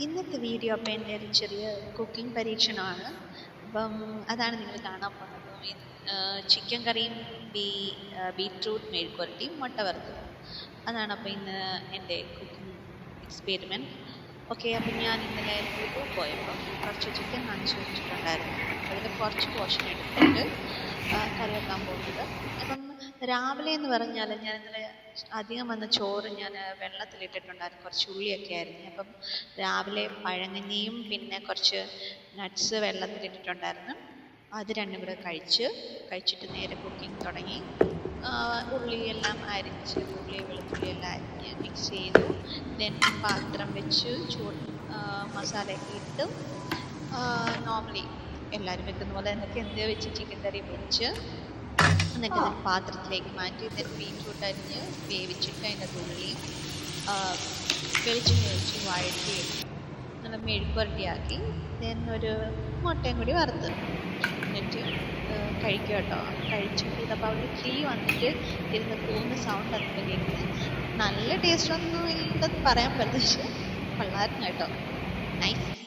ഇന്നത്തെ വീഡിയോ അപ്പം എൻ്റെ ഒരു ചെറിയ കുക്കിംഗ് പരീക്ഷണമാണ്. അപ്പം അതാണ് നിങ്ങൾ കാണാൻ പോകുന്നത്. ചിക്കൻ കറിയും ബീറ്റ്റൂട്ട് മെഴുക്കുവരട്ടിയും മുട്ട വറുത്തതും അതാണ് അപ്പോൾ ഇന്ന് എൻ്റെ കുക്കിംഗ് എക്സ്പെരിമെൻറ്റ്. ഓക്കെ, അപ്പം ഞാൻ ഇന്നലെ യൂട്യൂബ് പോയപ്പോൾ കുറച്ച് ചിക്കൻ വാങ്ങിച്ചു വെച്ചിട്ടുണ്ടായിരുന്നു. അതിൽ കുറച്ച് പോർഷൻ എടുത്തിട്ട് കറി വെക്കാൻ പോകുന്നത്. അപ്പം രാവിലെ എന്ന് പറഞ്ഞാൽ ഞാൻ ഇന്നലെ അധികം വന്ന ചോറ് ഞാൻ വെള്ളത്തിലിട്ടിട്ടുണ്ടായിരുന്നു. കുറച്ച് ഉള്ളിയൊക്കെ ആയിരുന്നു. അപ്പം രാവിലെ പഴങ്കഞ്ഞിയും പിന്നെ കുറച്ച് നട്ട്സ് വെള്ളത്തിലിട്ടിട്ടുണ്ടായിരുന്നു. അത് രണ്ടും കൂടെ കഴിച്ചിട്ട് നേരെ കുക്കിംഗ് തുടങ്ങി. ഉള്ളിയെല്ലാം അരിഞ്ഞ് ഉള്ളി വെളുത്തുള്ളി എല്ലാം അരിഞ്ഞ് മിക്സ് ചെയ്തു. ദെൻ പാത്രം വെച്ച് മസാലയൊക്കെ ഇട്ട് നോർമലി എല്ലാവരും വെക്കുന്ന പോലെ എന്നൊക്കെ എന്ത് വെച്ച് ചിക്കൻ കറി വെച്ച് എന്നിട്ട് പാത്രത്തിലേക്ക് മാറ്റി ബീറ്റ്റൂട്ട് അരിഞ്ഞ് വേവിച്ചിട്ട് അതിൻ്റെ ഉള്ളിയും വെളിച്ചെണ്ണ ഒഴിച്ച് വഴറ്റി നല്ല മെഴുക്കുവരട്ടിയാക്കി ദെൻ ഒരു മുട്ടയും കൂടി വറുത്ത് എന്നിട്ട് കഴിക്കുക കേട്ടോ. കഴിച്ചിട്ട് ഇതപ്പോൾ അവിടെ തീ വന്നിട്ട് ഇരുന്ന് പോകുന്ന സൗണ്ട് അത്ര കേൾക്കുന്നത് നല്ല ടേസ്റ്റ് ഒന്നും ഇല്ലെന്ന് പറയാൻ പറ്റില്ല, പക്ഷെ കൊള്ളായിരുന്നു കേട്ടോ. നൈസ്.